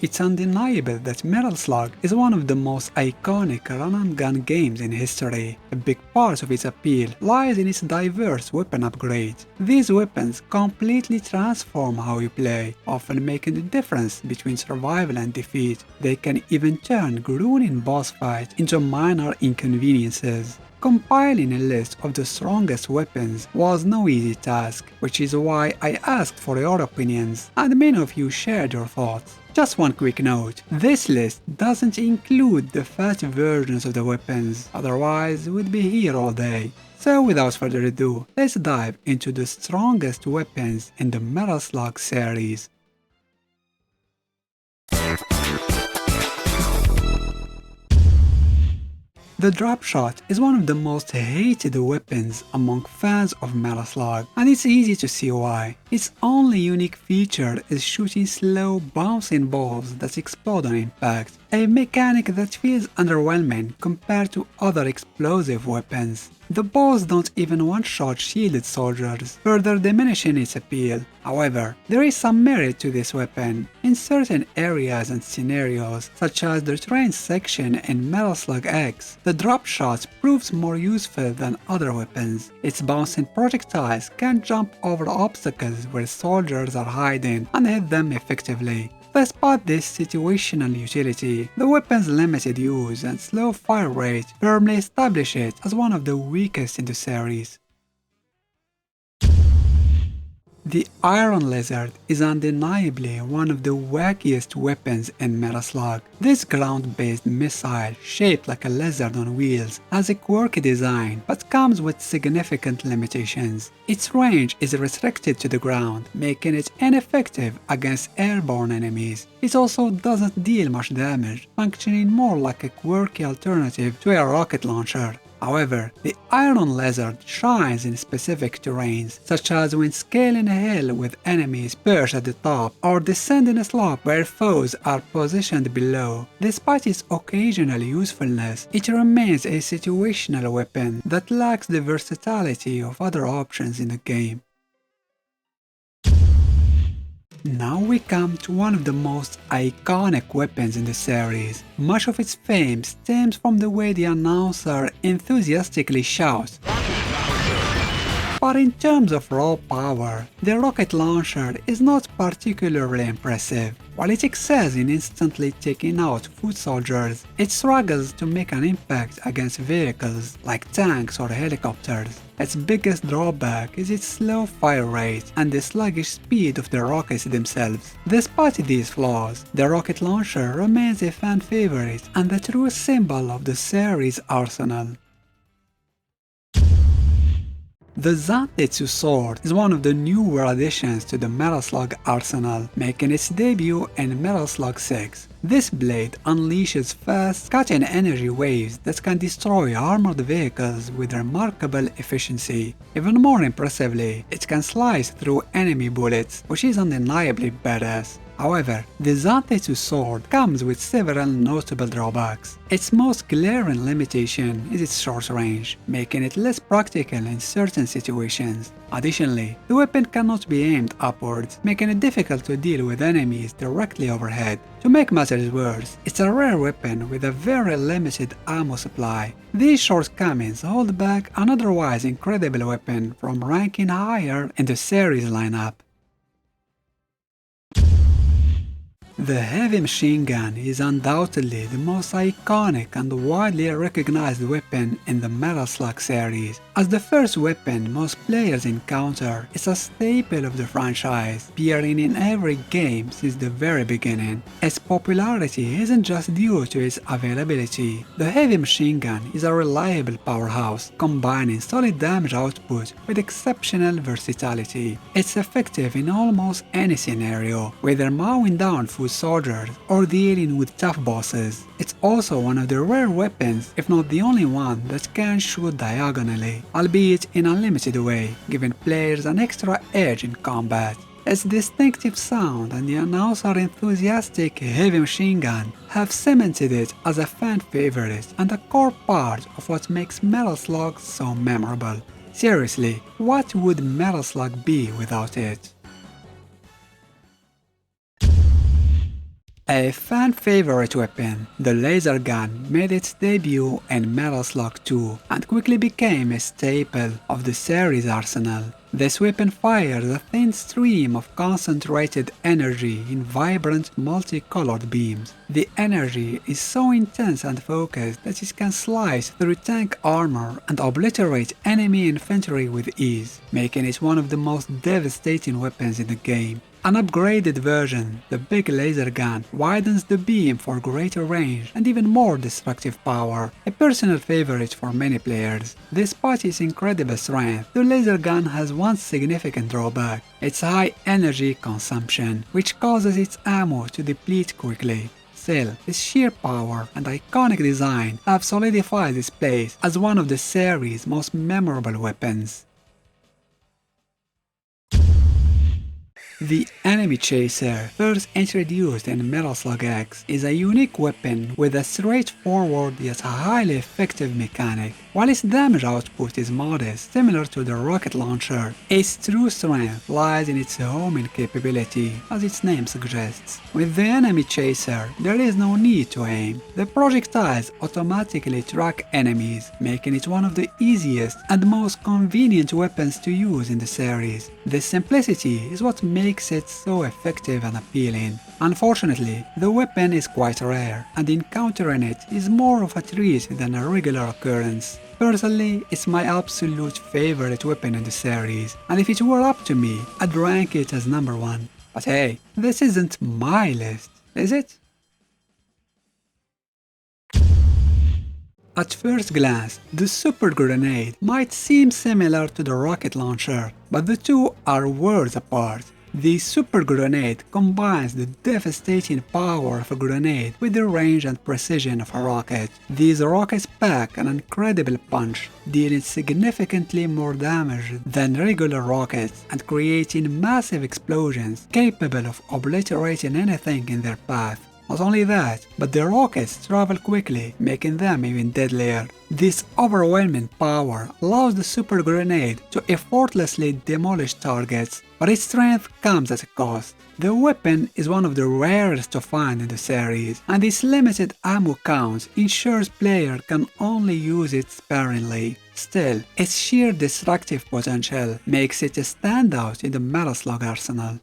It's undeniable that Metal Slug is one of the most iconic run-and-gun games in history. A big part of its appeal lies in its diverse weapon upgrades. These weapons completely transform how you play, often making the difference between survival and defeat. They can even turn grueling boss fights into minor inconveniences. Compiling a list of the strongest weapons was no easy task, which is why I asked for your opinions, and many of you shared your thoughts. Just one quick note, this list doesn't include the fast versions of the weapons, otherwise we'd be here all day. So without further ado, let's dive into the strongest weapons in the Metal Slug series. The Dropshot is one of the most hated weapons among fans of Metal Slug, and it's easy to see why. Its only unique feature is shooting slow, bouncing balls that explode on impact, a mechanic that feels underwhelming compared to other explosive weapons. The balls don't even one-shot shielded soldiers, further diminishing its appeal. However, there is some merit to this weapon. In certain areas and scenarios, such as the terrain section in Metal Slug X, the Dropshot proves more useful than other weapons. Its bouncing projectiles can jump over obstacles where soldiers are hiding and hit them effectively. Despite this situational utility, the weapon's limited use and slow fire rate firmly establish it as one of the weakest in the series. The Iron Lizard is undeniably one of the wackiest weapons in Metal Slug. This ground-based missile, shaped like a lizard on wheels, has a quirky design but comes with significant limitations. Its range is restricted to the ground, making it ineffective against airborne enemies. It also doesn't deal much damage, functioning more like a quirky alternative to a rocket launcher. However, the Iron Lizard shines in specific terrains, such as when scaling a hill with enemies perched at the top, or descending a slope where foes are positioned below. Despite its occasional usefulness, it remains a situational weapon that lacks the versatility of other options in the game. Now we come to one of the most iconic weapons in the series. Much of its fame stems from the way the announcer enthusiastically shouts. But in terms of raw power, the rocket launcher is not particularly impressive. While it excels in instantly taking out foot soldiers, it struggles to make an impact against vehicles like tanks or helicopters. Its biggest drawback is its slow fire rate and the sluggish speed of the rockets themselves. Despite these flaws, the rocket launcher remains a fan favorite and the true symbol of the series' arsenal. The Zantetsu sword is one of the newer additions to the Metal Slug arsenal, making its debut in Metal Slug 6. This blade unleashes fast, cutting energy waves that can destroy armored vehicles with remarkable efficiency. Even more impressively, it can slice through enemy bullets, which is undeniably badass. However, the Zantetsu sword comes with several notable drawbacks. Its most glaring limitation is its short range, making it less practical in certain situations. Additionally, the weapon cannot be aimed upwards, making it difficult to deal with enemies directly overhead. To make matters worse, it's a rare weapon with a very limited ammo supply. These shortcomings hold back an otherwise incredible weapon from ranking higher in the series lineup. The heavy machine gun is undoubtedly the most iconic and widely recognized weapon in the Metal Slug series. As the first weapon most players encounter, it's a staple of the franchise, appearing in every game since the very beginning. Its popularity isn't just due to its availability. The heavy machine gun is a reliable powerhouse, combining solid damage output with exceptional versatility. It's effective in almost any scenario, whether mowing down foot soldiers or dealing with tough bosses. It's also one of the rare weapons, if not the only one, that can shoot diagonally, albeit in a limited way, giving players an extra edge in combat. Its distinctive sound and the announcer enthusiastic heavy machine gun have cemented it as a fan favorite and a core part of what makes Metal Slug so memorable. Seriously, what would Metal Slug be without it? A fan favorite weapon, the laser gun made its debut in Metal Slug 2 and quickly became a staple of the series' arsenal. This weapon fires a thin stream of concentrated energy in vibrant, multicolored beams. The energy is so intense and focused that it can slice through tank armor and obliterate enemy infantry with ease, making it one of the most devastating weapons in the game. An upgraded version, the big laser gun, widens the beam for greater range and even more destructive power, a personal favorite for many players. Despite its incredible strength, the laser gun has one significant drawback: its high energy consumption, which causes its ammo to deplete quickly. Still, its sheer power and iconic design have solidified its place as one of the series' most memorable weapons. The Enemy Chaser, first introduced in Metal Slug X, is a unique weapon with a straightforward yet highly effective mechanic. While its damage output is modest, similar to the rocket launcher, its true strength lies in its homing capability, as its name suggests. With the Enemy Chaser, there is no need to aim. The projectiles automatically track enemies, making it one of the easiest and most convenient weapons to use in the series. This simplicity is what makes it so effective and appealing. Unfortunately, the weapon is quite rare, and encountering it is more of a treat than a regular occurrence. Personally, it's my absolute favorite weapon in the series, and if it were up to me, I'd rank it as number 1. But hey, this isn't my list, is it? At first glance, the Super Grenade might seem similar to the rocket launcher, but the two are worlds apart. The Super Grenade combines the devastating power of a grenade with the range and precision of a rocket. These rockets pack an incredible punch, dealing significantly more damage than regular rockets and creating massive explosions capable of obliterating anything in their path. Not only that, but the rockets travel quickly, making them even deadlier. This overwhelming power allows the Super Grenade to effortlessly demolish targets, but its strength comes at a cost. The weapon is one of the rarest to find in the series, and its limited ammo count ensures players can only use it sparingly. Still, its sheer destructive potential makes it a standout in the Metal Slug arsenal.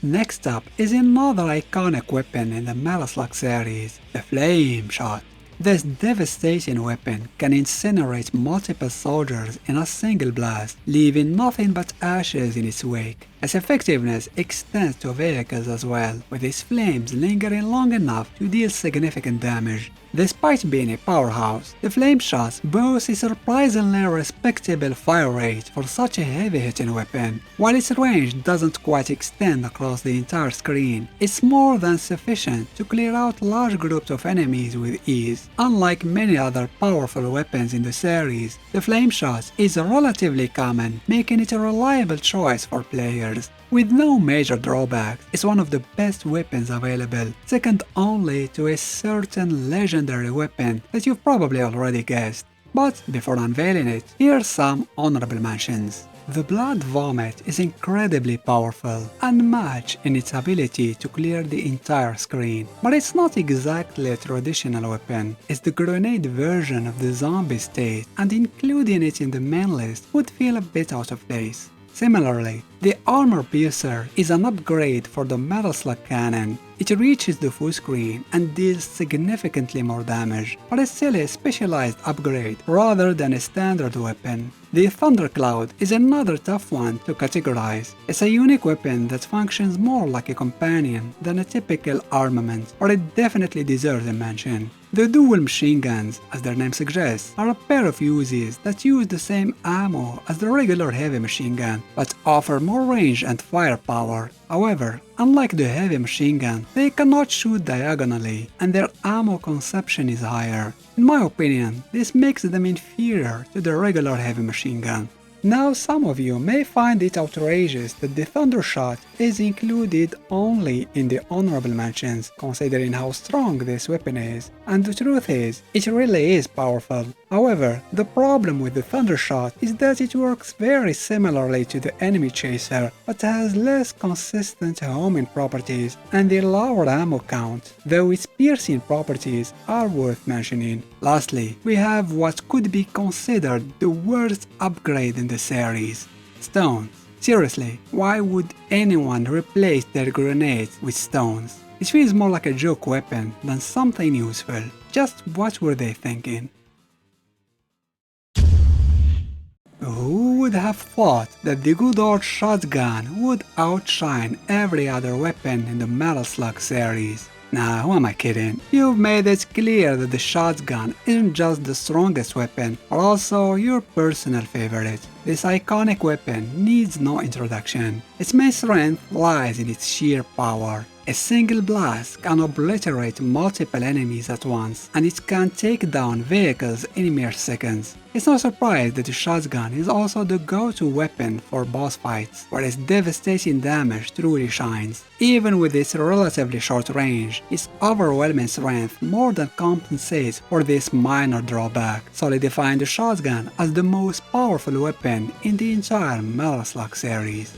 Next up is another iconic weapon in the Metal Slug series, the Flame Shot. This devastating weapon can incinerate multiple soldiers in a single blast, leaving nothing but ashes in its wake. Its effectiveness extends to vehicles as well, with its flames lingering long enough to deal significant damage. Despite being a powerhouse, the Flame Shot boasts a surprisingly respectable fire rate for such a heavy-hitting weapon. While its range doesn't quite extend across the entire screen, it's more than sufficient to clear out large groups of enemies with ease. Unlike many other powerful weapons in the series, the Flame Shot is relatively common, making it a reliable choice for players. With no major drawbacks, it's one of the best weapons available, second only to a certain legendary weapon that you've probably already guessed. But before unveiling it, here's some honorable mentions. The Blood Vomit is incredibly powerful, unmatched in its ability to clear the entire screen. But it's not exactly a traditional weapon, it's the grenade version of the zombie state, and including it in the main list would feel a bit out of place. Similarly, the Armor Piercer is an upgrade for the Metal Slug cannon. It reaches the full screen and deals significantly more damage, but is still a specialized upgrade rather than a standard weapon. The Thundercloud is another tough one to categorize. It's a unique weapon that functions more like a companion than a typical armament, but it definitely deserves a mention. The dual machine guns, as their name suggests, are a pair of Uzis that use the same ammo as the regular heavy machine gun, but offer more range and firepower. However, unlike the heavy machine gun, they cannot shoot diagonally, and their ammo consumption is higher. In my opinion, this makes them inferior to the regular heavy machine gun. Now some of you may find it outrageous that the Thundershot is included only in the honorable mentions, considering how strong this weapon is, and the truth is, it really is powerful. However, the problem with the Thundershot is that it works very similarly to the enemy chaser, but has less consistent homing properties and a lower ammo count, though its piercing properties are worth mentioning. Lastly, we have what could be considered the worst upgrade in the series: stones. Seriously, why would anyone replace their grenades with stones? It feels more like a joke weapon than something useful. Just what were they thinking? Who would have thought that the good old shotgun would outshine every other weapon in the Metal Slug series? Nah, who am I kidding? You've made it clear that the shotgun isn't just the strongest weapon, but also your personal favorite. This iconic weapon needs no introduction. Its main strength lies in its sheer power. A single blast can obliterate multiple enemies at once, and it can take down vehicles in mere seconds. It's no surprise that the shotgun is also the go-to weapon for boss fights, where its devastating damage truly shines. Even with its relatively short range, its overwhelming strength more than compensates for this minor drawback, solidifying the shotgun as the most powerful weapon in the entire Metal Slug series.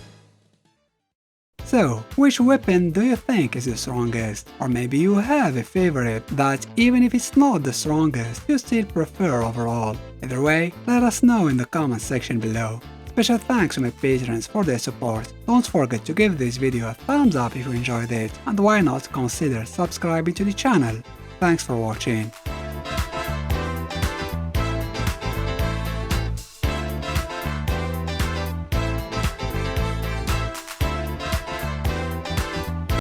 So, which weapon do you think is the strongest? Or maybe you have a favorite that, even if it's not the strongest, you still prefer overall. Either way, let us know in the comment section below. Special thanks to my patrons for their support. Don't forget to give this video a thumbs up if you enjoyed it, and why not consider subscribing to the channel. Thanks for watching.